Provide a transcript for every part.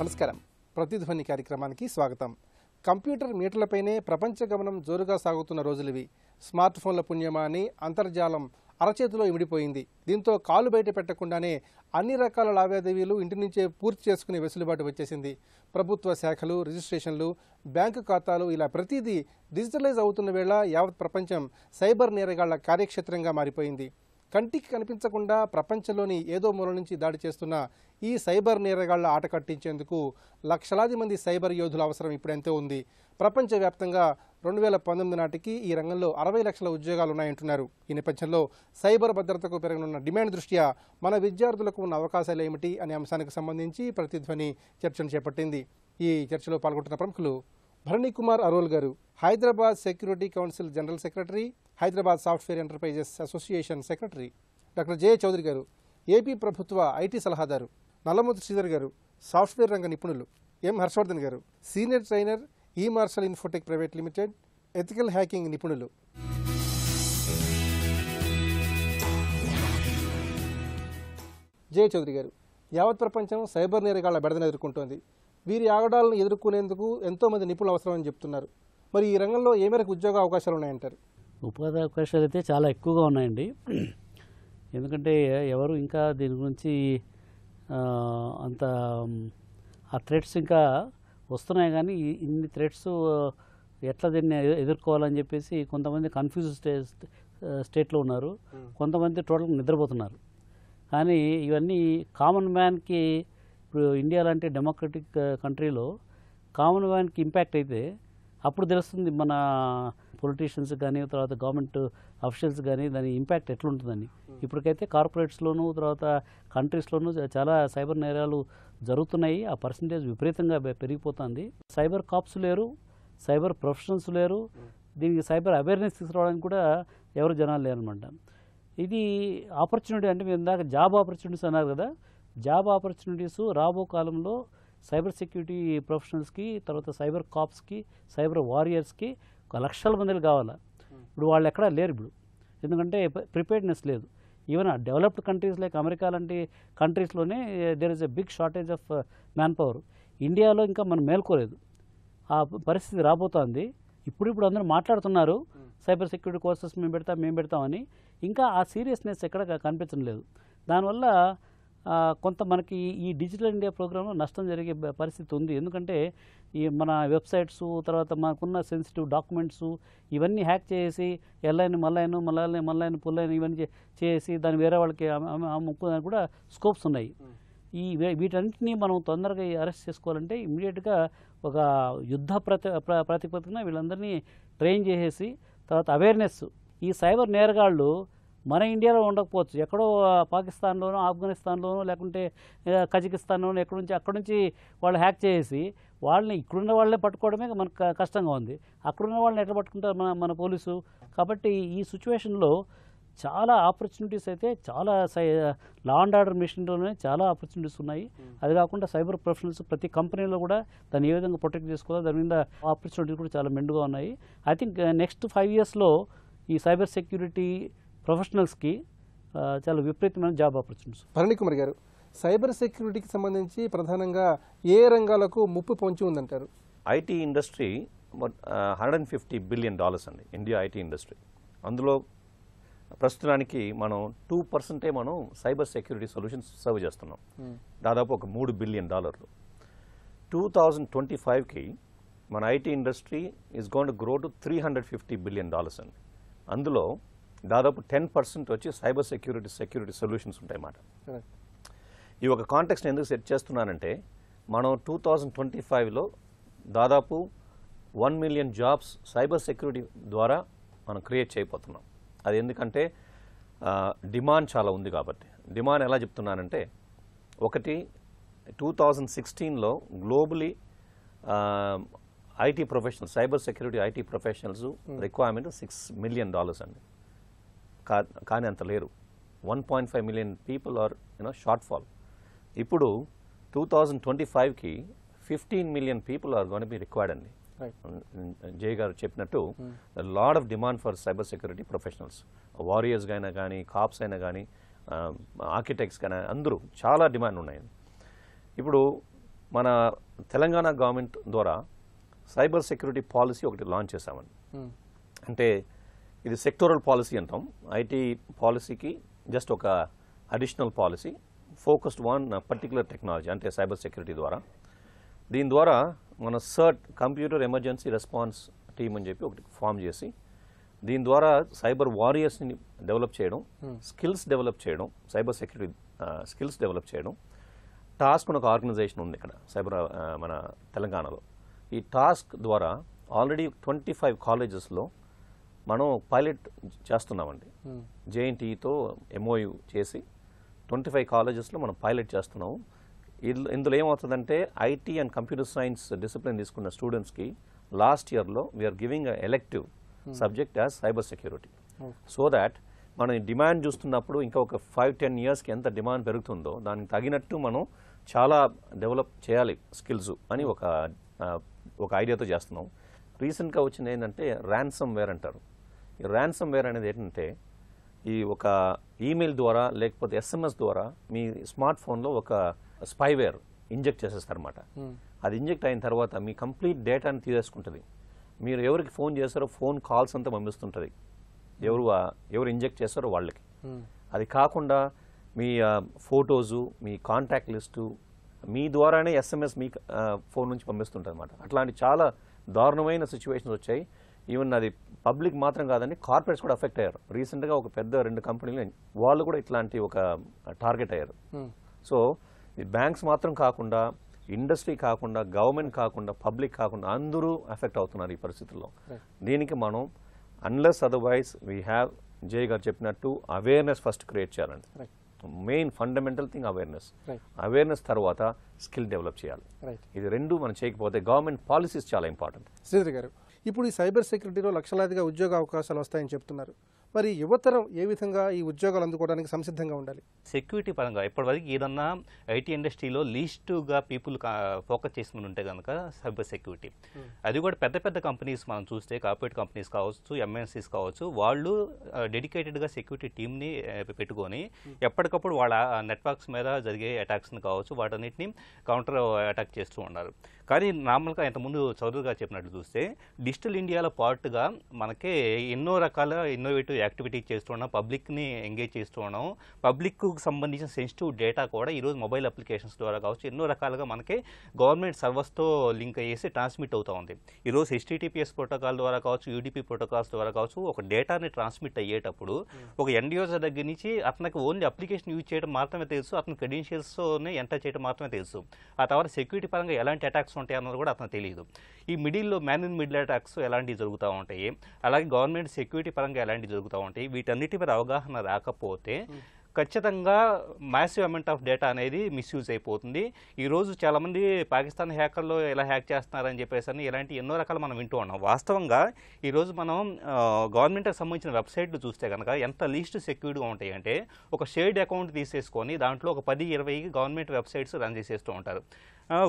నమస్కారం. ప్రతిధ్వని కార్యక్రమానికి స్వాగతం. కంప్యూటర్ మీటర్లపైనే ప్రపంచ గమనం జోరుగా సాగుతున్న రోజులివి. స్మార్ట్ ఫోన్ల పుణ్యమా అని అంతర్జాలం అరచేతిలో ఇమిడిపోయింది. దీంతో కాలు బయట పెట్టకుండానే అన్ని రకాల లావాదేవీలు ఇంటి నుంచే పూర్తి చేసుకునే వెసులుబాటు వచ్చేసింది. ప్రభుత్వ శాఖలు, రిజిస్ట్రేషన్లు, బ్యాంకు ఖాతాలు ఇలా ప్రతిదీ డిజిటలైజ్ అవుతున్న వేళ యావత్ ప్రపంచం సైబర్ నేరగాళ్ల కార్యక్షేత్రంగా మారిపోయింది. కంటికి కనిపించకుండా ప్రపంచంలోని ఏదో మూల నుంచి దాడి చేస్తున్న ఈ సైబర్ నేరగాళ్ల ఆట కట్టించేందుకు లక్షలాది మంది సైబర్ యోధుల అవసరం ఇప్పుడెంతో ఉంది. ప్రపంచవ్యాప్తంగా 2019 నాటికి ఈ రంగంలో 60 లక్షల ఉద్యోగాలు ఉన్నాయంటున్నారు. ఈ నేపథ్యంలో సైబర్ భద్రతకు పెరగనున్న డిమాండ్ దృష్ట్యా మన విద్యార్థులకు ఉన్న అవకాశాలు ఏమిటి అనే అంశానికి సంబంధించి ప్రతిధ్వని చర్చను చేపట్టింది. ఈ చర్చలో పాల్గొంటున్న ప్రముఖులు భరణి కుమార్ అరోల్ గారు, Hyderabad security council general secretary, Hyderabad software enterprises association secretary, doctor J Chaudhary గారు, ఏపీ ప్రభుత్వ ఐటీ సలహాదారు, నల్లమూతి శ్రీధర్ గారు, సాఫ్ట్వేర్ రంగ నిపుణులు, ఎం హర్షవర్ధన్ గారు, సీనియర్ ట్రైనర్, ఈ Marshall Infotech private limited, ethical hacking నిపుణులు. జే చౌదరి గారు, యావత్ ప్రపంచం సైబర్ నేరగాళ్ల బెడదను ఎదుర్కొంటోంది. వీరి ఆగడాలను ఎదుర్కొనేందుకు ఎంతోమంది నిపుణులు అవసరమని చెప్తున్నారు. మరి ఈ రంగంలో ఏ మేరకు ఉద్యోగ అవకాశాలు ఉన్నాయంటారు? ఉపాధి అవకాశాలు అయితే చాలా ఎక్కువగా ఉన్నాయండి. ఎందుకంటే ఎవరు ఇంకా దీని గురించి అంత ఆ థ్రెట్స్ ఇంకా వస్తున్నాయి, కానీ ఇన్ని థ్రెట్స్ ఎట్లా దీన్ని ఎదుర్కోవాలని చెప్పేసి కొంతమంది కన్ఫ్యూజ్ స్టేట్లో ఉన్నారు, కొంతమంది టోటల్గా నిద్రపోతున్నారు. కానీ ఇవన్నీ కామన్ మ్యాన్కి, ఇప్పుడు ఇండియా లాంటి డెమోక్రటిక్ కంట్రీలో కామన్ మ్యాన్కి ఇంపాక్ట్ అయితే అప్పుడు తెలుస్తుంది మన పొలిటీషియన్స్ కానీ తర్వాత గవర్నమెంట్ అఫీషియల్స్ కానీ దాని ఇంపాక్ట్ ఎట్లుంటుందని. ఇప్పటికైతే కార్పొరేట్స్లోనూ తర్వాత కంట్రీస్లోనూ చాలా సైబర్ నేరాలు జరుగుతున్నాయి. ఆ పర్సంటేజ్ విపరీతంగా పెరిగిపోతుంది. సైబర్ కాప్స్ లేరు, సైబర్ ప్రొఫెషనల్స్ లేరు, దీనికి సైబర్ అవేర్నెస్ తీసుకురావడానికి కూడా ఎవరు జనాలు లేరనమాట. ఇది ఆపర్చునిటీ అంటే మీరు ఇందాక జాబ్ ఆపర్చునిటీస్ అన్నారు కదా, జాబ్ ఆపర్చునిటీస్ రాబో కాలంలో సైబర్ సెక్యూరిటీ ప్రొఫెషనల్స్కి, తర్వాత సైబర్ కాప్స్కి, సైబర్ వారియర్స్కి 1 లక్షల మందిలు కావాలా. ఇప్పుడు వాళ్ళు ఎక్కడా లేరు ఇప్పుడు, ఎందుకంటే ప్రిపేర్డ్నెస్ లేదు. Even developed countries like America లాంటి కంట్రీస్లోనే there is a big shortage of manpower. ఇండియాలో ఇంకా మనం మేల్కోలేదు, ఆ పరిస్థితి రాబోతోంది. ఇప్పుడు అందరూ మాట్లాడుతున్నారు సైబర్ సెక్యూరిటీ కోర్సెస్ మేము పెడతామని, ఇంకా ఆ సీరియస్నెస్ ఎక్కడ కనిపించడం లేదు. దానివల్ల కొంత మనకి ఈ డిజిటల్ ఇండియా ప్రోగ్రాంలో నష్టం జరిగే పరిస్థితి ఉంది. ఎందుకంటే ఈ మన వెబ్సైట్స్, తర్వాత మనకున్న సెన్సిటివ్ డాక్యుమెంట్స్ ఇవన్నీ హ్యాక్ చేసి ఎల్ఐన్ మల్లైన్ పుల్లైన్ ఇవన్నీ చేసి దాన్ని వేరే వాళ్ళకి అమ్ముకోవడానికి కూడా స్కోప్స్ ఉన్నాయి. వీటన్నిటినీ మనం తొందరగా అరెస్ట్ చేసుకోవాలంటే ఇమ్మీడియట్గా ఒక యుద్ధ ప్రాతిపదికన వీళ్ళందరినీ ట్రైన్ చేసేసి తర్వాత అవేర్నెస్. ఈ సైబర్ నేరగాళ్ళు మన ఇండియాలో ఉండకపోవచ్చు, ఎక్కడో పాకిస్తాన్లోనో, ఆఫ్ఘనిస్తాన్లోనో, లేకుంటే కజకిస్తాన్లోనో అక్కడి నుంచి వాళ్ళు హ్యాక్ చేసి వాళ్ళని ఇక్కడున్న వాళ్ళే పట్టుకోవడమే మనకు కష్టంగా ఉంది. అక్కడున్న వాళ్ళని ఎట్లా పట్టుకుంటారు మన పోలీసు? కాబట్టి ఈ సిచ్యువేషన్లో చాలా ఆపర్చునిటీస్ అయితే చాలా లా అండ్ ఆర్డర్ మిషన్లోనే చాలా ఆపర్చునిటీస్ ఉన్నాయి. అది కాకుండా సైబర్ ప్రొఫెషనల్స్ ప్రతి కంపెనీలో కూడా దాన్ని ఏ విధంగా ప్రొటెక్ట్ చేసుకోవాలో దాని మీద ఆపర్చునిటీస్ కూడా చాలా మెండుగా ఉన్నాయి. ఐ థింక్ నెక్స్ట్ 5 yearsలో ఈ సైబర్ సెక్యూరిటీ ప్రొఫెషనల్స్కి చాలా విపరీతమైన జాబ్ ఆపర్చునిటీస్. భరణి కుమార్ గారు, సైబర్ సెక్యూరిటీకి సంబంధించి ప్రధానంగా ఏ రంగాలకు ముప్పు పొంచి ఉందంటారు? ఐటీ ఇండస్ట్రీ $150 billion అండి, ఇండియా ఐటీ ఇండస్ట్రీ. అందులో ప్రస్తుతానికి మనం 2% మనం సైబర్ సెక్యూరిటీ సొల్యూషన్స్ సర్వ్ చేస్తున్నాం. దాదాపు ఒక $3 billion. 2025కి మన IT industry is going to grow to $350 billion అండి. అందులో దాదాపు 10% వచ్చి సైబర్ సెక్యూరిటీ సొల్యూషన్స్ ఉంటాయన్నమాట. ఈ ఒక కాంటెక్స్ట్ ఎందుకు సెట్ చేస్తున్నానంటే, మనం 2025లో దాదాపు 1 million జాబ్స్ సైబర్ సెక్యూరిటీ ద్వారా మనం క్రియేట్ చేయబోతున్నాం. అది ఎందుకంటే డిమాండ్ చాలా ఉంది కాబట్టి. డిమాండ్ ఎలా చెప్తున్నానంటే, ఒకటి 2016లో globally IT professionals, cyber security IT professionals requirement $6 million అండి. కానీ అంత లేరు. 1.5 million people are shortfall. ఇప్పుడు 2025కి 15 million people are gonna be required అండి. జే గారు చెప్పినట్టు lot of demand for cyber security professionals, warriors అయినా కానీ, కాప్స్ అయినా కానీ, ఆర్కిటెక్ట్స్ కానీ, అందరూ చాలా డిమాండ్ ఉన్నాయి. ఇప్పుడు మన తెలంగాణ గవర్నమెంట్ ద్వారా సైబర్ సెక్యూరిటీ పాలసీ ఒకటి లాంచ్ చేశామండి. అంటే ఇది సెక్టోరల్ పాలసీ అంటాం. ఐటీ పాలసీకి జస్ట్ ఒక additional policy focused on particular technology, అంటే సైబర్ సెక్యూరిటీ ద్వారా. దీని ద్వారా మన సర్ట్ కంప్యూటర్ ఎమర్జెన్సీ రెస్పాన్స్ టీమ్ అని చెప్పి ఒకటి ఫామ్ చేసి దీని ద్వారా సైబర్ వారియర్స్ని డెవలప్ చేయడం, స్కిల్స్ డెవలప్ చేయడం, సైబర్ సెక్యూరిటీ స్కిల్స్ డెవలప్ చేయడం. టాస్క్ అని ఒక ఆర్గనైజేషన్ ఉంది ఇక్కడ సైబర్ మన తెలంగాణలో. ఈ టాస్క్ ద్వారా ఆల్రెడీ 25 కాలేజెస్లో మనం పైలట్ చేస్తున్నామండి. జేఎన్టీతో ఎంఓయూ చేసి 25 కాలేజెస్లో మనం పైలట్ చేస్తున్నాము. ఇందులో ఏమవుతుందంటే IT and computer science discipline తీసుకున్న స్టూడెంట్స్కి లాస్ట్ ఇయర్లో we're giving elective subject as cyber security. So that మనం డిమాండ్ చూస్తున్నప్పుడు ఇంకా ఒక 5-10 ఇయర్స్కి ఎంత డిమాండ్ పెరుగుతుందో దానికి తగినట్టు మనం చాలా డెవలప్ చేయాలి స్కిల్స్ అని ఒక ఐడియాతో చేస్తున్నాం. రీసెంట్గా వచ్చింది ఏంటంటే ర్యాన్సమ్ వేర్ అంటారు. ఈ ర్యాన్సమ్ వేర్ అనేది ఏంటంటే ఈ ఒక ఈమెయిల్ ద్వారా లేకపోతే ఎస్ఎంఎస్ ద్వారా మీ స్మార్ట్ ఫోన్లో ఒక స్పైవేర్ ఇంజెక్ట్ చేసేస్తారన్నమాట. అది ఇంజెక్ట్ అయిన తర్వాత మీ కంప్లీట్ డేటాని తీసేసుకుంటుంది. మీరు ఎవరికి ఫోన్ చేస్తారో ఫోన్ కాల్స్ అంతా పంపిస్తుంటుంది, ఎవరు ఇంజెక్ట్ చేస్తారో వాళ్ళకి. అది కాకుండా మీ ఫొటోసు, మీ కాంటాక్ట్ లిస్టు మీ ద్వారానే ఎస్ఎంఎస్ మీ ఫోన్ నుంచి పంపిస్తుంటుంది అనమాట. అట్లాంటి చాలా దారుణమైన సిచ్యువేషన్స్ వచ్చాయి. ఈవెన్ అది పబ్లిక్ మాత్రం కాదండి, కార్పొరేట్స్ కూడా అఫెక్ట్ అయ్యారు. రీసెంట్గా ఒక పెద్ద 2 కంపెనీలు వాళ్ళు కూడా ఇట్లాంటి ఒక టార్గెట్ అయ్యారు. సో ఈ బ్యాంక్స్ మాత్రం కాకుండా, ఇండస్ట్రీ కాకుండా, గవర్నమెంట్ కాకుండా, పబ్లిక్ కాకుండా అందరూ ఎఫెక్ట్ అవుతున్నారు ఈ పరిస్థితుల్లో. దీనికి మనం అన్లెస్ అదర్వైజ్ వీ హ్యావ్ జై గారు చెప్పినట్టు అవేర్నెస్ ఫస్ట్ క్రియేట్ చేయాలండి. మెయిన్ ఫండమెంటల్ థింగ్ అవేర్నెస్ తర్వాత స్కిల్ డెవలప్ చేయాలి. ఇది రెండు మనం చేయకపోతే గవర్నమెంట్ పాలసీస్ చాలా ఇంపార్టెంట్. శ్రీధర్ గారు, ఇప్పుడు ఈ సైబర్ సెక్యూరిటీలో లక్షలాదిగా ఉద్యోగ అవకాశాలు వస్తాయని చెప్తున్నారు. మరి యువతరం ఏ విధంగా ఈ ఉద్యోగాలు అందుకోవడానికి సంసిద్ధంగా ఉండాలి? సెక్యూరిటీ పరంగా ఇప్పటివరకు ఏదన్నా ఐటీ ఇండస్ట్రీలో లీస్ట్గా పీపుల్ ఫోకస్ చేసుకుని ఉంటే కనుక సైబర్ సెక్యూరిటీ. అది కూడా పెద్ద పెద్ద కంపెనీస్ మనం చూస్తే కార్పొరేట్ కంపెనీస్ కావచ్చు, ఎంఎన్సీస్ కావచ్చు, వాళ్ళు డెడికేటెడ్గా సెక్యూరిటీ టీమ్ని పెట్టుకొని ఎప్పటికప్పుడు వాళ్ళ నెట్వర్క్స్ మీద జరిగే అటాక్స్ని కావచ్చు వాటన్నిటిని కౌంటర్ అటాక్ చేస్తూ ఉన్నారు. కానీ నార్మల్గా ఇంతకుముందు చౌదరి గారు చెప్పినట్లు చూస్తే డిజిటల్ ఇండియాలో పార్ట్గా మనకే ఎన్నో రకాల ఇన్నోవేటివ్ యాక్టివిటీ చేస్తూ ఉన్నాం, పబ్లిక్ని ఎంగేజ్ చేస్తూ ఉన్నాం. పబ్లిక్కు సంబంధించిన సెన్సిటివ్ డేటా కూడా ఈరోజు మొబైల్ అప్లికేషన్స్ ద్వారా కావచ్చు ఎన్నో రకాలుగా మనకి గవర్నమెంట్ సర్వర్స్తో లింక్ అయ్యేసి ట్రాన్స్మిట్ అవుతూ ఉంది. ఈరోజు HTTPS ప్రోటోకాల్ ద్వారా కావచ్చు, UDP ప్రోటోకాల్స్ ద్వారా కావచ్చు ఒక డేటాని ట్రాన్స్మిట్ అయ్యేటప్పుడు ఒక ఎండ్ యూజర్ దగ్గర నుంచి అతనికి ఓన్లీ అప్లికేషన్ యూజ్ చేయడం మాత్రమే తెలుసు, అతని క్రెడెన్షియల్స్ని ఎంటర్ చేయడం మాత్రమే తెలుసు. ఆ తర్వాత సెక్యూరిటీ పరంగా ఎలాంటి అటాక్స్ ఉంటాయి అన్నది కూడా అతనికి తెలియదు. ఈ మిడిల్లో మ్యాన్ ఇన్ మిడిల్ అటాక్స్ ఎలాంటివి జరుగుతూ ఉంటాయి, అలాగే గవర్నమెంట్ సెక్యూరిటీ పరంగా ఎలాంటివి జరుగుతూ ఉంటాయి, వీటన్నిటి మీద అవగాహన రాకపోతే ఖచ్చితంగా మ్యాసివ్ అమౌంట్ ఆఫ్ డేటా అనేది మిస్యూజ్ అయిపోతుంది. ఈరోజు చాలామంది పాకిస్తాన్ హ్యాకర్లు ఎలా హ్యాక్ చేస్తున్నారని చెప్పేసి ఇలాంటి ఎన్నో రకాలు మనం వింటూ ఉన్నాం. వాస్తవంగా ఈరోజు మనం గవర్నమెంట్కి సంబంధించిన వెబ్సైట్లు చూస్తే కనుక ఎంత లీస్ట్ సెక్యూర్డ్గా ఉంటాయి అంటే ఒక షేర్డ్ అకౌంట్ తీసేసుకొని దాంట్లో ఒక 10-20 గవర్నమెంట్ వెబ్సైట్స్ రన్ చేసేస్తూ ఉంటారు.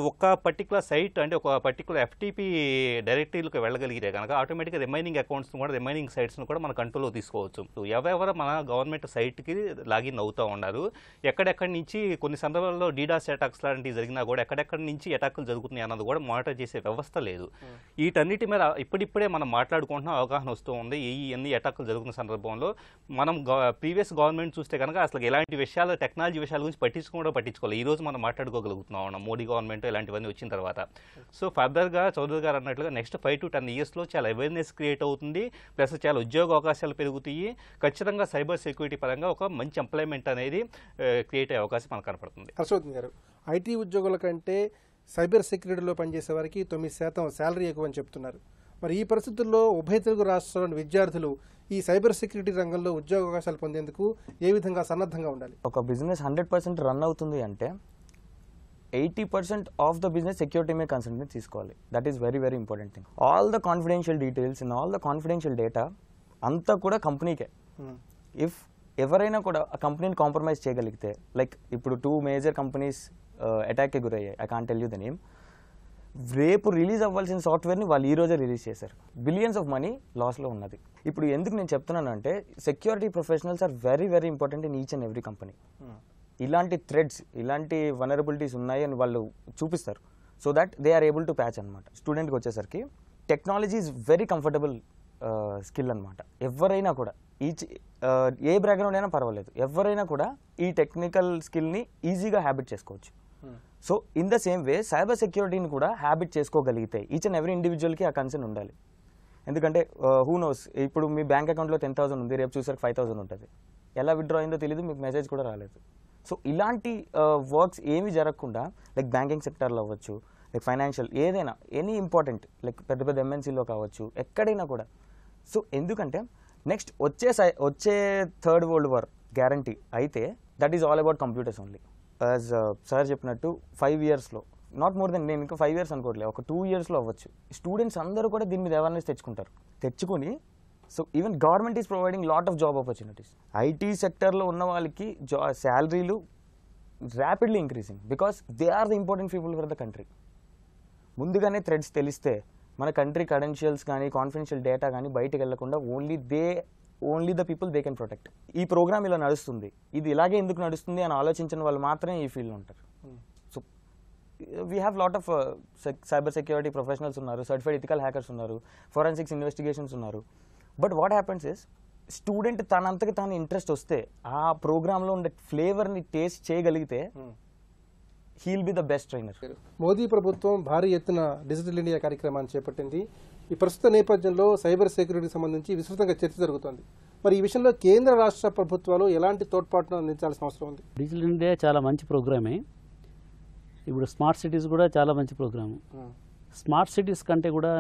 ఒక పర్టికులర్ సైట్ అంటే ఒక పర్టికులర్ FTP డైరెక్టరీలకు వెళ్ళగలిగితే కనుక ఆటోమేటిక్గా రిమైనింగ్ అకౌంట్స్ని కూడా రిమైనింగ్ సైట్స్ని కూడా మన కంట్రోల్లో తీసుకోవచ్చు. ఎవరెవరు మన గవర్నమెంట్ సైట్కి లాగిన్ అవుతూ ఉన్నారు, ఎక్కడెక్కడి నుంచి కొన్ని సందర్భాల్లో డీడాస్ అటాక్స్ లాంటివి జరిగినా కూడా ఎక్కడెక్కడి నుంచి అటాకులు జరుగుతున్నాయి అన్నది కూడా మానిటర్ చేసే వ్యవస్థ లేదు. వీటన్నిటి మీద ఇప్పుడిప్పుడే మనం మాట్లాడుకుంటున్నాం, అవగాహన వస్తూ ఉంది. ఎన్ని అటాకులు జరుగుతున్న సందర్భంలో మనం ప్రీవియస్ గవర్నమెంట్ చూస్తే కనుక అసలు ఎలాంటి విషయాలు టెక్నాలజీ విషయాల గురించి పట్టించుకోవాలి. ఈ రోజు మనం మాట్లాడుకోగలుగుతున్నాం మోడీ గవర్నమెంట్ ఇలాంటివన్నీ వచ్చిన తర్వాత. సో ఫర్దర్గా చౌదరి గారు అన్నట్లుగా నెక్స్ట్ 5 to 10 ఇయర్స్లో చాలా అవేర్నెస్ క్రియేట్ అవుతుంది, ప్లస్ చాలా ఉద్యోగ అవకాశాలు పెరుగుతాయి. ఖచ్చితంగా సైబర్ సెక్యూరిటీ పరంగా ఒక మంచి ఎంప్లాయ్మెంట్ అనేది క్రియేట్ అయ్యే అవకాశం మనకు కనపడుతుంది. హర్షవర్ధన్ గారు, ఐటీ ఉద్యోగుల కంటే సైబర్ సెక్యూరిటీలో పనిచేసే వారికి 9% శాలరీ ఎక్కువ అని చెప్తున్నారు. మరి ఈ పరిస్థితుల్లో ఉభయ తెలుగు రాష్ట్రాల్లోని విద్యార్థులు ఈ సైబర్ సెక్యూరిటీ రంగంలో ఉద్యోగ అవకాశాలు పొందేందుకు ఏ విధంగా సన్నద్ధంగా ఉండాలి? ఒక బిజినెస్ 100% రన్ అవుతుంది అంటే 80% ఆఫ్ ద బిజినెస్ సెక్యూరిటీ మీద కన్సర్న్ తీసుకోవాలి. That is very very important thing. All the confidential details and all the confidential data అంతా కూడా కంపెనీకే. ఇఫ్ ఎవరైనా కూడా ఆ కంపెనీని కాంప్రమైజ్ చేయగలిగితే, లైక్ ఇప్పుడు 2 మేజర్ కంపెనీస్ అటాక్కి గురయ్యాయి, I can't tell you the name. రేపు రిలీజ్ అవ్వాల్సిన సాఫ్ట్వేర్ని వాళ్ళు ఈ రోజే రిలీజ్ చేశారు. బిలియన్స్ ఆఫ్ మనీ లాస్లో ఉన్నది. ఇప్పుడు ఎందుకు నేను చెప్తున్నాను అంటే security professionals are very very important in each and every company. ఇలాంటి థ్రెడ్స్, ఇలాంటి వనరబిలిటీస్ ఉన్నాయి అని వాళ్ళు చూపిస్తారు. So that they are able to patch అనమాట. స్టూడెంట్కి వచ్చేసరికి technology is very comfortable skill అనమాట. ఎవరైనా కూడా ఏ బ్యాక్గ్రౌండ్ అయినా పర్వాలేదు, ఎవరైనా కూడా ఈ టెక్నికల్ స్కిల్ని ఈజీగా హ్యాబిట్ చేసుకోవచ్చు. So in the same way cyber సెక్యూరిటీని కూడా హ్యాబిట్ చేసుకోగలిగితే ఈచ్ అండ్ ఎవ్రీ ఇండివిజువల్కి ఆ కన్సర్న్ ఉండాలి. ఎందుకంటే హూ నోస్, ఇప్పుడు మీ బ్యాంక్ అకౌంట్లో 10,000 ఉంది, రేపు చూసారు 5,000 ఉంటుంది. ఎలా విత్డ్రా అయిందో తెలియదు, మీకు మెసేజ్ కూడా రాలేదు. సో ఇలాంటి వర్క్స్ ఏమి జరగకుండా లైక్ బ్యాంకింగ్ సెక్టర్లో అవ్వచ్చు, లైక్ ఫైనాన్షియల్ ఏదైనా ఎనీ ఇంపార్టెంట్ లైక్ పెద్ద పెద్ద ఎంఎన్సీలో కావచ్చు, ఎక్కడైనా కూడా. సో ఎందుకంటే నెక్స్ట్ వచ్చే థర్డ్ వరల్డ్ వార్ గ్యారంటీ అయితే that is all about computers only. As sir చెప్పినట్టు 5 yearsలో, నాట్ మోర్ దెన్, నేను ఇంకా 5 years అనుకోవట్లేదు, ఒక 2 yearsలో అవ్వచ్చు. స్టూడెంట్స్ అందరూ కూడా దీని మీద అవేర్నెస్ తెచ్చుకొని so even government is providing lot of job opportunities. IT సెక్టర్లో ఉన్న వాళ్ళకి శాలరీలు rapidly increasing because they are the important people for the country. ముందుగానే థ్రెడ్స్ తెలిస్తే మన కంట్రీ క్రెడెన్షియల్స్ కానీ కాన్ఫిడెన్షియల్ డేటా కానీ బయటకు వెళ్లకుండా only the people they can protect. ఈ ప్రోగ్రామ్ ఇలా నడుస్తుంది, ఇది ఇలాగే ఎందుకు నడుస్తుంది అని ఆలోచించిన వాళ్ళు మాత్రమే ఈ ఫీల్డ్లో ఉంటారు. So we have lot of cyber security professionals ఉన్నారు, సర్టిఫైడ్ ఎథికల్ హ్యాకర్స్ ఉన్నారు, ఫోరెన్సిక్స్ ఇన్వెస్టిగేషన్స్ ఉన్నారు. But what happens is student తనంతకి తాను ఇంట్రెస్ట్ వస్తే ఆ ప్రోగ్రాంలో ఉండే ఫ్లేవర్ని టేస్ట్ చేయగలిగితే he'll be the best trainer. Modi ప్రభుత్వం భారీ ఎత్తున డిజిటల్ ఇండియా కార్యక్రమాన్ని చేపట్టింది. ఈ ప్రస్తుత నేపథ్యంలో సైబర్ సెక్యూరిటీకి సంబంధించి విస్తృతంగా చర్చ జరుగుతోంది. మరి ఈ విషయంలో కేంద్ర రాష్ట్ర ప్రభుత్వాలు ఎలాంటి తోడ్పాటును అందించాల్సిన అవసరం ఉంది? డిజిటల్ ఇండియా చాలా మంచి ప్రోగ్రామే. ఇప్పుడు స్మార్ట్ సిటీస్ కూడా చాలా మంచి ప్రోగ్రాము. స్మార్ట్ సిటీస్ కంటే కూడా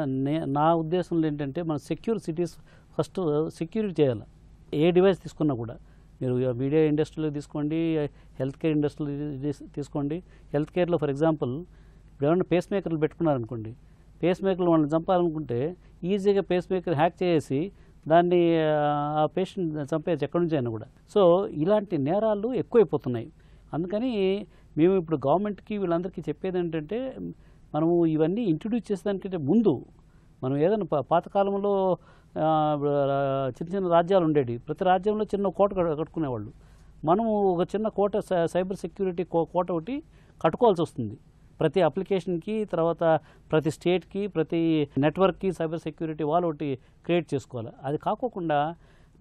నా ఉద్దేశంలో ఏంటంటే మన సెక్యూర్ సిటీస్ ఫస్ట్ సెక్యూరిటీ చేయాలి. ఏ డివైస్ తీసుకున్నా కూడా, మీరు మీడియా ఇండస్ట్రీలో తీసుకోండి, హెల్త్ కేర్ ఇండస్ట్రీలో తీసుకోండి. హెల్త్ కేర్లో ఫర్ ఎగ్జాంపుల్ ఇప్పుడు ఏమన్నా పేస్ మేకర్లు పెట్టుకున్నారనుకోండి, పేస్ మేకర్లు వాళ్ళని చంపాలనుకుంటే ఈజీగా పేస్ మేకర్ హ్యాక్ చేసి దాన్ని ఆ పేషెంట్ చంపేయచ్చు ఎక్కడి నుంచి అయినా కూడా. సో ఇలాంటి నేరాలు ఎక్కువైపోతున్నాయి. అందుకని మేము ఇప్పుడు గవర్నమెంట్కి వీళ్ళందరికీ చెప్పేది ఏంటంటే మనము ఇవన్నీ ఇంట్రడ్యూస్ చేసేదానికంటే ముందు మనం ఏదైనా పాతకాలంలో చిన్న చిన్న రాజ్యాలు ఉండేవి, ప్రతి రాజ్యంలో చిన్న కోట కట్టుకునేవాళ్ళు. మనము ఒక చిన్న కోట సైబర్ సెక్యూరిటీ కోట ఒకటి కట్టుకోవాల్సి వస్తుంది ప్రతి అప్లికేషన్కి, తర్వాత ప్రతి స్టేట్కి, ప్రతి నెట్వర్క్కి సైబర్ సెక్యూరిటీ వాళ్ళు ఒకటి క్రియేట్ చేసుకోవాలి. అది కాకోకుండా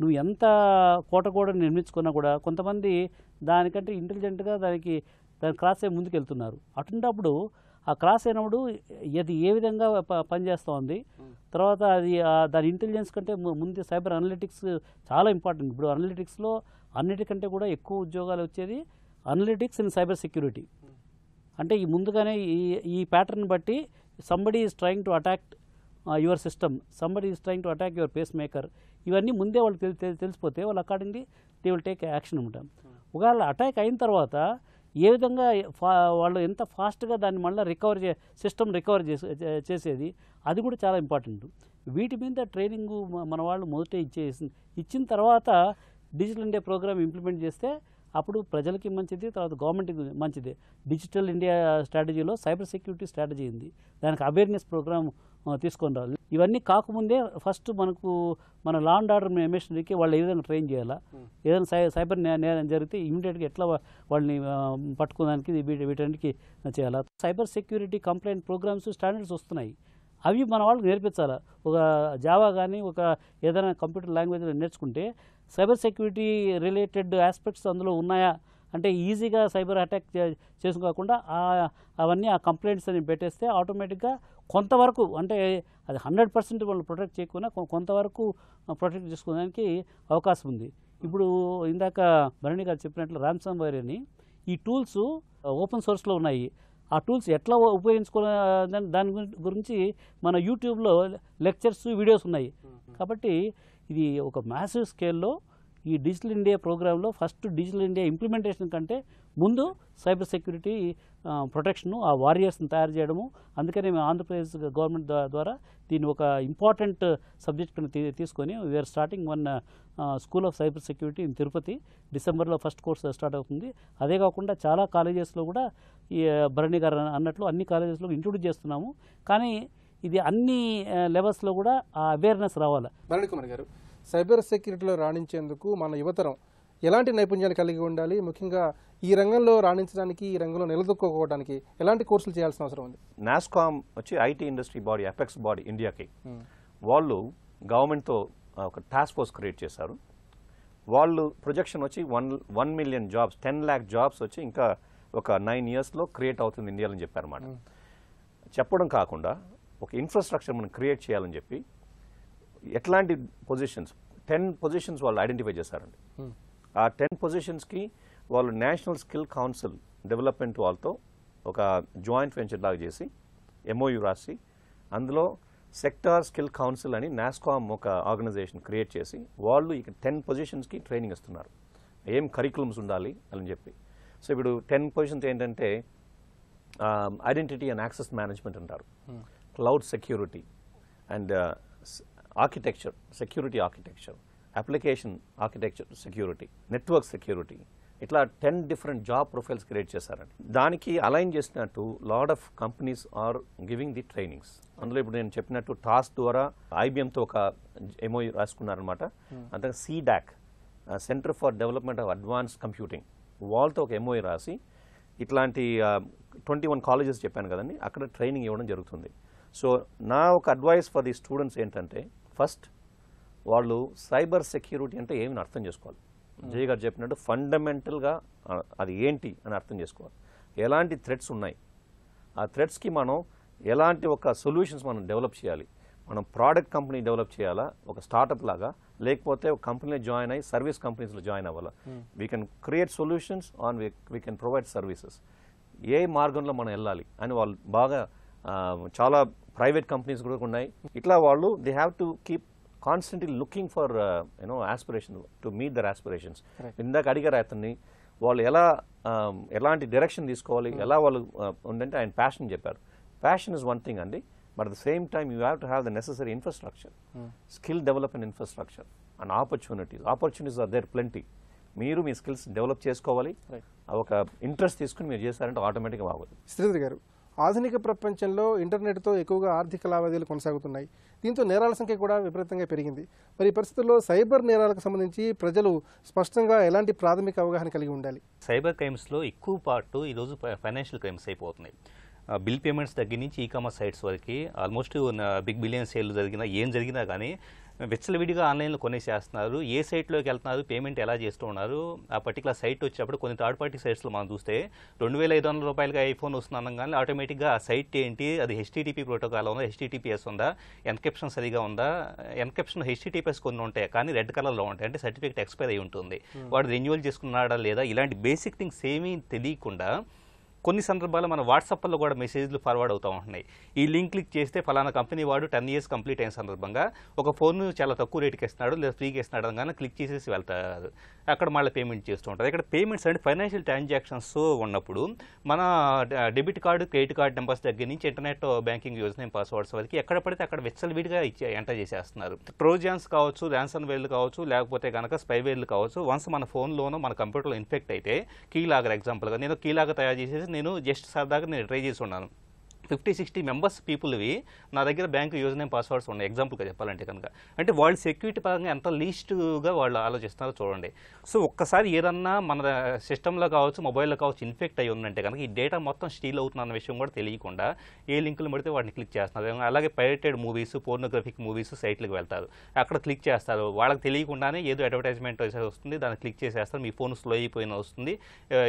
నువ్వు ఎంత కోట కూడా నిర్మించుకున్నా కూడా కొంతమంది దానికంటే ఇంటెలిజెంట్గా దాని క్రాస్ అయ్యి ముందుకు వెళ్తున్నారు. అటువంటిప్పుడు ఆ క్రాస్ అయినప్పుడు అది ఏ విధంగా పనిచేస్తూ ఉంది, తర్వాత అది దాని ఇంటెలిజెన్స్ కంటే ముందు సైబర్ అనలిటిక్స్ చాలా ఇంపార్టెంట్. ఇప్పుడు అనలిటిక్స్లో అన్నిటికంటే కూడా ఎక్కువ ఉద్యోగాలు వచ్చేది అనలిటిక్స్ ఇన్ సైబర్ సెక్యూరిటీ. అంటే ఈ ముందుగానే ఈ ప్యాటర్న్ బట్టి somebody is trying to attack your system, somebody is trying to attack your pacemaker, ఇవన్నీ ముందే వాళ్ళకి తెలిసిపోతే వాళ్ళు accordingly they will take action అనమాట. ఒకవేళ అటాక్ అయిన తర్వాత ఏ విధంగా వాళ్ళు ఎంత ఫాస్ట్గా దాన్ని మళ్ళీ సిస్టమ్ రికవర్ చేసేది, అది కూడా చాలా ఇంపార్టెంట్. వీటి మీద ట్రైనింగ్ మన వాళ్ళు మొదట ఇచ్చిన తర్వాత డిజిటల్ ఇండియా ప్రోగ్రామ్ ఇంప్లిమెంట్ చేస్తే అప్పుడు ప్రజలకి మంచిది, తర్వాత గవర్నమెంట్కి మంచిది. డిజిటల్ ఇండియా స్ట్రాటజీలో సైబర్ సెక్యూరిటీ స్ట్రాటజీ ఉంది, దానికి అవేర్నెస్ ప్రోగ్రామ్ తీసుకొని రావాలి. ఇవన్నీ కాకముందే ఫస్ట్ మన లా అండ్ ఆర్డర్ మిషనరీకి వాళ్ళు ఏ విధంగా ట్రైన్ చేయాలా, ఏదైనా సైబర్ నేరం జరిగితే ఇమీడియట్గా ఎట్లా వాళ్ళని పట్టుకోవడానికి వీటన్నిటికీ చేయాలా. Cyber security compliant programs standards వస్తున్నాయి, అవి మన వాళ్ళకి నేర్పించాలా. ఒక జావా కానీ ఒక ఏదైనా కంప్యూటర్ లాంగ్వేజ్ నేర్చుకుంటే సైబర్ సెక్యూరిటీ రిలేటెడ్ ఆస్పెక్ట్స్ అందులో ఉన్నాయా అంటే ఈజీగా సైబర్ అటాక్ చేసుకోకుండా అవన్నీ ఆ కంప్లైంట్స్ అని పెట్టేస్తే ఆటోమేటిక్గా కొంతవరకు, అంటే అది 100% వాళ్ళు ప్రొటెక్ట్ చేయకుండా కొంతవరకు ప్రొటెక్ట్ చేసుకోవడానికి అవకాశం ఉంది. ఇప్పుడు ఇందాక భరణి గారు చెప్పినట్లు ర్యాన్సమ్ వైర్ అని ఈ టూల్స్ ఓపెన్ సోర్స్లో ఉన్నాయి. ఆ టూల్స్ ఎట్లా ఉపయోగించుకోవాలి దాని గురించి మన యూట్యూబ్లో లెక్చర్స్ వీడియోస్ ఉన్నాయి. కాబట్టి ఇది ఒక మ్యాసివ్ స్కేల్లో ఈ డిజిటల్ ఇండియా ప్రోగ్రాంలో ఫస్ట్ డిజిటల్ ఇండియా ఇంప్లిమెంటేషన్ కంటే ముందు సైబర్ సెక్యూరిటీ ప్రొటెక్షను, ఆ వారియర్స్ని తయారు చేయడము. అందుకనే మేము ఆంధ్రప్రదేశ్ గవర్నమెంట్ ద్వారా దీన్ని ఒక ఇంపార్టెంట్ సబ్జెక్ట్ కింద తీసుకొని we're starting one school of cyber security in Tirupati. డిసెంబర్లో ఫస్ట్ కోర్స్ స్టార్ట్ అవుతుంది. అదే కాకుండా చాలా కాలేజెస్లో కూడా ఈ భరణి గారు అన్నట్లు అన్ని కాలేజెస్లో ఇంట్రొడ్యూస్ చేస్తున్నాము. కానీ ఇది అన్ని లెవెల్స్లో కూడా ఆ అవేర్నెస్ రావాలి. భరణి కుమార్ గారు, సైబర్ సెక్యూరిటీలో రాణించేందుకు మన యువతరం ఎలాంటి నైపుణ్యాలు కలిగి ఉండాలి, ముఖ్యంగా ఈ రంగంలో రాణించడానికి, ఈ రంగంలో నిలదొక్కుకోవడానికి ఎలాంటి కోర్సులు చేయాల్సిన అవసరం ఉంది? నాస్కామ్ వచ్చి IT industry body, apex body ఇండియాకి, వాళ్ళు గవర్నమెంట్తో ఒక టాస్క్ ఫోర్స్ క్రియేట్ చేశారు. వాళ్ళు ప్రొజెక్షన్ వచ్చి 1 million జాబ్స్, 10 lakh జాబ్స్ వచ్చి ఇంకా ఒక 9 yearsలో క్రియేట్ అవుతుంది ఇండియాలో అని చెప్పారన్నమాట. చెప్పడం కాకుండా ఒక ఇన్ఫ్రాస్ట్రక్చర్ మనం క్రియేట్ చేయాలని చెప్పి ఎట్లాంటి పొజిషన్స్ 10 పొజిషన్స్ వాళ్ళు ఐడెంటిఫై చేశారండి. ఆ 10 పొజిషన్స్కి వాళ్ళు నేషనల్ స్కిల్ కౌన్సిల్ డెవలప్మెంట్ వాళ్ళతో ఒక జాయింట్ వెంచర్ లాగా చేసి MOU రాసి అందులో సెక్టార్ స్కిల్ కౌన్సిల్ అని నాస్కామ్ ఒక ఆర్గనైజేషన్ క్రియేట్ చేసి వాళ్ళు ఇక 10 పొజిషన్స్కి ట్రైనింగ్ ఇస్తున్నారు, ఏం కరికులమ్స్ ఉండాలి అని చెప్పి. సో ఇప్పుడు 10 పొజిషన్స్ ఏంటంటే ఐడెంటిటీ అండ్ యాక్సెస్ మేనేజ్మెంట్ అంటారు, cloud security and architecture, security architecture, application architecture security, network security, ఇట్లా 10 different జాబ్ ప్రొఫైల్స్ క్రియేట్ చేశారండి. దానికి అలైన్ చేసినట్టు lot of companies are giving the trainings. అందులో ఇప్పుడు నేను చెప్పినట్టు టాస్క్ ద్వారా IBMతో ఒక MOU రాసుకున్నారనమాట. అంటే CDAC, centre for development of advance computing, వాళ్ళతో ఒక MOU రాసి ఇట్లాంటి 21 కాలేజెస్ చెప్పాను కదండి, అక్కడ ట్రైనింగ్ ఇవ్వడం జరుగుతుంది. సో నా ఒక అడ్వైస్ ఫర్ ది స్టూడెంట్స్ ఏంటంటే, ఫస్ట్ వాళ్ళు సైబర్ సెక్యూరిటీ అంటే ఏమని అర్థం చేసుకోవాలి. జయ గారు చెప్పినట్టు ఫండమెంటల్గా అది ఏంటి అని అర్థం చేసుకోవాలి. ఎలాంటి థ్రెట్స్ ఉన్నాయి, ఆ థ్రెట్స్కి మనం ఎలాంటి ఒక సొల్యూషన్స్ మనం డెవలప్ చేయాలి. మనం ప్రోడక్ట్ కంపెనీ డెవలప్ చేయాలా ఒక స్టార్టప్ లాగా, లేకపోతే ఒక కంపెనీలో జాయిన్ అయ్యి సర్వీస్ కంపెనీస్లో జాయిన్ అవ్వాలా. We can create solutions on we can provide services. ఏ మార్గంలో మనం వెళ్ళాలి అని వాళ్ళు బాగా చాలా ప్రైవేట్ కంపెనీస్ కూడా ఉన్నాయి. ఇట్లా వాళ్ళు they have to keep constantly looking for aspiration to meet their aspirations. ఇందాక అడిగారు అతన్ని, వాళ్ళు ఎలాంటి డైరెక్షన్ తీసుకోవాలి, ఎలా వాళ్ళు ఉందంటే ఆయన ప్యాషన్ చెప్పారు. ప్యాషన్ ఇస్ వన్ థింగ్ అండి, but at the same time you have to have the necessary infrastructure, skill development infrastructure and opportunities are there plenty. మీరు మీ స్కిల్స్ డెవలప్ చేసుకోవాలి, ఒక ఇంట్రెస్ట్ తీసుకుని మీరు చేశారంటే ఆటోమేటిక్గా బాగుంది. శ్రీధర్ గారు, ఆధునిక ప్రపంచంలో ఇంటర్నెట్తో ఎక్కువగా ఆర్థిక లావాదేవీలు కొనసాగుతున్నాయి. దీంతో నేరాల సంఖ్య కూడా విపరీతంగా పెరిగింది. మరి ఈ పరిస్థితుల్లో సైబర్ నేరాలకు సంబంధించి ప్రజలు స్పష్టంగా ఎలాంటి ప్రాథమిక అవగాహన కలిగి ఉండాలి? సైబర్ క్రైమ్స్లో ఎక్కువ పార్ట్ ఈరోజు ఫైనాన్షియల్ క్రైమ్స్ అయిపోతున్నాయి. బిల్ పేమెంట్స్ దగ్గర నుంచి ఈకామర్స్ సైట్స్ వరకు ఆల్మోస్ట్ బిగ్ బిలియన్ సేల్ జరిగినా ఏం జరిగినా కానీ విచ్చలవిడిగా ఆన్లైన్లో కొనేసేస్తున్నారు. ఏ సైట్లోకి వెళ్తున్నారు, పేమెంట్ ఎలా చేస్తూ ఉన్నారు, ఆ పర్టికులర్ సైట్ వచ్చేటప్పుడు కొన్ని థర్డ్ పార్టీ సైట్స్లో మనం చూస్తే 2500 రూపాయలకి ఐఫోన్ వస్తున్నాం కానీ ఆటోమేటిక్గా ఆ సైట్ ఏంటి, అది HTTP ప్రోటోకాల్ ఉందా, HTTPS ఉందా, ఎన్క్రిప్షన్ సరిగా ఉందా, ఎన్క్రిప్షన్ HTTPS కొన్ని ఉంటాయి కానీ రెడ్ కలర్లో ఉంటాయి, అంటే సర్టిఫికేట్ ఎక్స్పైర్ అయి ఉంటుంది, వాడు రెన్యువల్ చేసుకున్నాడా లేదా, ఇలాంటి బేసిక్ థింగ్స్ ఏమీ తెలియకుండా కొన్ని సందర్భాల్లో మన వాట్సాప్లో కూడా మెసేజ్లు ఫార్వర్డ్ అవుతూ ఉంటున్నాయి. ఈ లింక్ క్లిక్ చేస్తే ఫలానా కంపెనీ వాడు 10 years కంప్లీట్ అయిన సందర్భంగా ఒక ఫోన్ చాలా తక్కువ రేటుకి ఇస్తున్నాడు లేదా ఫ్రీకి ఇస్తున్నాడు అనగానే క్లిక్ చేసేసి వెళ్తారు. అక్కడ మళ్ళీ పేమెంట్ చేస్తూ ఉంటారు. ఇక్కడ పేమెంట్స్ అంటే ఫైనాన్షియల్ ట్రాన్సాక్షన్స్ ఉన్నప్పుడు మన debit card, credit card numbers దగ్గర నుంచి internet banking user name passwords వరకు ఎక్కడ పడితే అక్కడ విచ్చలవిడిగా ఎంటర్ చేసేస్తున్నారు. ట్రోజన్స్ కావచ్చు, ర్యాన్సమ్ వేర్లు కావచ్చు, లేకపోతే కనుక స్పైవేర్లు కావచ్చు. వన్స్ మన ఫోన్లోనో మన కంప్యూటర్లో ఇన్ఫెక్ట్ అయితే, కీలాగర్ ఎగ్జాంపుల్గా నేను కీలాగర్ తయారు చేసేసి నేను జస్ట్ సరదాగా నేను ట్రై చేసి ఉన్నాను. 50-60 మెంబర్స్ పీపుల్వి నా దగ్గర బ్యాంక్ యూజర్ నేమ్ పాస్వర్డ్స్ ఉన్నాయి ఎగ్జాంపుల్గా చెప్పాలంటే కనుక. అంటే వాళ్ళు సెక్యూరిటీ పరంగా ఎంత లీస్ట్గా వాళ్ళు ఆలోచిస్తున్నారో చూడండి. సో ఒక్కసారి ఏదన్నా మన సిస్టంలో కావచ్చు, మొబైల్లో కావచ్చు ఇన్ఫెక్ట్ అయ్యి ఉందంటే కనుక ఈ డేటా మొత్తం స్టీల్ అవుతుంది అన్న విషయం కూడా తెలియకుండా ఏ లింకులు పడితే వాటిని క్లిక్ చేస్తున్నారు. అలాగే పైరేటెడ్ మూవీస్, పోర్నోగ్రఫిక్ మూవీస్ సైట్లకు వెళ్తారు, అక్కడ క్లిక్ చేస్తారు. వాళ్ళకి తెలియకుండానే ఏదో అడ్వర్టైజ్మెంట్ వస్తుంది, దాన్ని క్లిక్ చేసేస్తారు, మీ ఫోన్ స్లో అయిపోయిన వస్తుంది,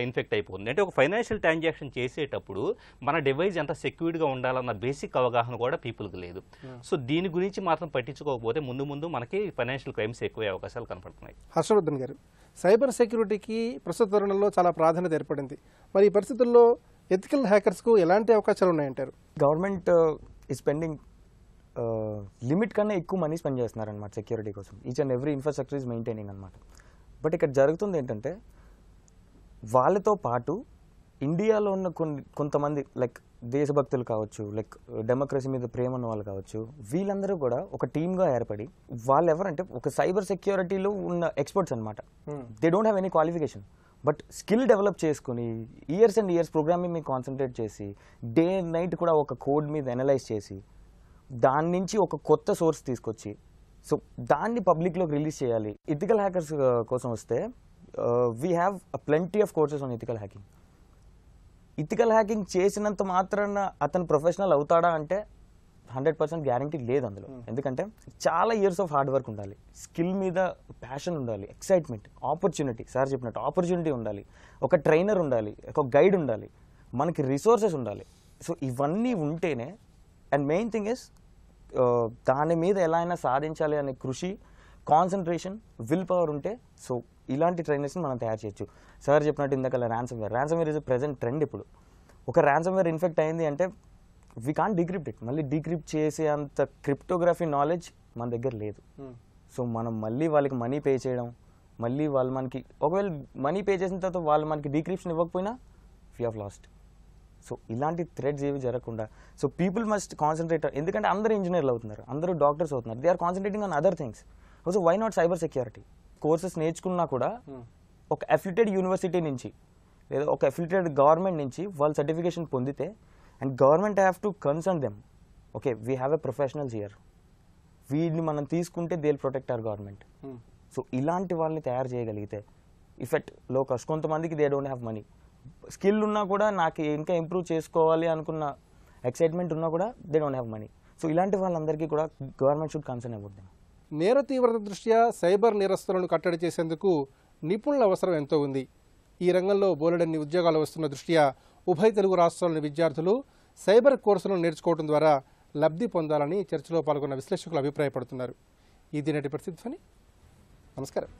ఇన్ఫెక్ట్ అయిపోతుంది. అంటే ఒక ఫైనాన్షియల్ ట్రాన్సాక్షన్ చేసేటప్పుడు మన డివైస్ ఎంత సెక్యూర్గా ఉండాలన్న బేసిక్ అవగాహన కూడా పీపుల్కి లేదు. సో దీని గురించి మాత్రం పట్టించుకోకపోతే ముందు ముందు మనకి ఫైనాన్షియల్ క్రైమ్స్ ఎక్కువ అవకాశాలు కనపడుతున్నాయి. హర్షవర్ధన్ గారు, సైబర్ సెక్యూరిటీకి ప్రస్తుత తరుణంలో చాలా ప్రాధాన్యత ఏర్పడింది. మరి ఈ పరిస్థితుల్లో ఎథికల్ హ్యాకర్స్కు ఎలాంటి అవకాశాలు ఉన్నాయంటారు? గవర్నమెంట్ ఈ స్పెండింగ్ లిమిట్ కన్నా ఎక్కువ మనీ స్పెండ్ చేస్తున్నారు అనమాట సెక్యూరిటీ కోసం. Each and every infrastructure is maintaining అనమాట. బట్ ఇక్కడ జరుగుతుంది ఏంటంటే, వాళ్ళతో పాటు ఇండియాలో ఉన్న కొంతమంది లైక్ దేశభక్తులు కావచ్చు, లైక్ డెమోక్రసీ మీద ప్రేమ ఉన్న వాళ్ళు కావచ్చు, వీళ్ళందరూ కూడా ఒక టీమ్గా ఏర్పడి, వాళ్ళు ఎవరంటే ఒక సైబర్ సెక్యూరిటీలో ఉన్న ఎక్స్పర్ట్స్ అనమాట. They don't have any qualification, but skill develop చేసుకుని ఇయర్స్ అండ్ ఇయర్స్ ప్రోగ్రామింగ్ మీద కాన్సన్ట్రేట్ చేసి డే అండ్ నైట్ కూడా ఒక కోడ్ మీద అనలైజ్ చేసి దాని నుంచి ఒక కొత్త సోర్స్ తీసుకొచ్చి సో దాన్ని పబ్లిక్లోకి రిలీజ్ చేయాలి. ఎథికల్ హ్యాకర్స్ కోసం వస్తే we have plenty of courses on ethical hacking. Ethical hacking చేసినంత మాత్రాన అతను ప్రొఫెషనల్ అవుతాడా అంటే 100% గ్యారంటీ లేదు అందులో. ఎందుకంటే చాలా ఇయర్స్ ఆఫ్ హార్డ్ వర్క్ ఉండాలి, స్కిల్ మీద ప్యాషన్ ఉండాలి, ఎక్సైట్మెంట్, ఆపర్చునిటీ, సార్ చెప్పినట్టు ఆపర్చునిటీ ఉండాలి, ఒక ట్రైనర్ ఉండాలి, ఒక గైడ్ ఉండాలి, మనకి రిసోర్సెస్ ఉండాలి. సో ఇవన్నీ ఉంటేనే, అండ్ మెయిన్ థింగ్ ఇస్ దాని మీద ఎలా అయినా సాధించాలి అనే కృషి, కాన్సన్ట్రేషన్, విల్ పవర్ ఉంటే సో ఇలాంటి ట్రైనర్స్ని మనం తయారు చేయొచ్చు. సార్ చెప్పినట్టు ఇందాక ర్యాన్సమ్వేర్ ఇస్ ప్రెజెంట్ ట్రెండ్. ఇప్పుడు ఒక ర్యాన్సమ్వేర్ ఇన్ఫెక్ట్ అయింది అంటే వీ కాంట్ డీక్రిప్ట్ ఇట్, మళ్ళీ డీక్రిప్ట్ చేసే అంత క్రిప్టోగ్రఫీ నాలెడ్జ్ మన దగ్గర లేదు. సో మనం మళ్ళీ వాళ్ళకి మనీ పే చేయడం, మళ్ళీ వాళ్ళు మనకి ఒకవేళ మనీ పే చేసిన తర్వాత వాళ్ళు మనకి డీక్రిప్షన్ ఇవ్వకపోయినా వీ హ్యావ్ లాస్ట్. సో ఇలాంటి థ్రెడ్స్ ఏవి జరగకుండా సో పీపుల్ మస్ట్ కాన్సన్ట్రేట్. ఎందుకంటే అందరూ ఇంజనీర్లు అవుతున్నారు, అందరూ డాక్టర్స్ అవుతున్నారు, they are concentrating on other things. So why not cyber security courses నేర్చుకున్నా కూడా ఒక అఫిలియేటెడ్ యూనివర్సిటీ నుంచి లేదా ఒక అఫిలియేటెడ్ గవర్నమెంట్ నుంచి వాళ్ళు సర్టిఫికేషన్ పొందితే, and government have to concern them, okay we have a professionals here, వీడిని మనం తీసుకుంటే they will protect our government. So ఇలాంటి వాళ్ళని తయారు చేయగలిగితే ఇఫెక్ట్ లో కాస్ట్. కొంతమందికి they don't have money, skill ఉన్నా కూడా నాకు ఇంకా ఇంప్రూవ్ చేసుకోవాలి అనుకున్న ఎక్సైట్మెంట్ ఉన్నా కూడా they don't have money. So ఇలాంటి వాళ్ళందరికీ కూడా government should concern about them. నేర తీవ్రత దృష్ట్యా సైబర్ నేరస్తులను కట్టడి చేసేందుకు నిపుణుల అవసరం ఎంతో ఉంది. ఈ రంగంలో బోలెడన్ని ఉద్యోగాలు వస్తున్న దృష్ట్యా ఉభయ తెలుగు రాష్ట్రాల్లోని విద్యార్థులు సైబర్ కోర్సులను నేర్చుకోవడం ద్వారా లబ్ధి పొందాలని చర్చలో పాల్గొన్న విశ్లేషకులు అభిప్రాయపడుతున్నారు. ఇది నేటి పరిస్థితి. నమస్కారం.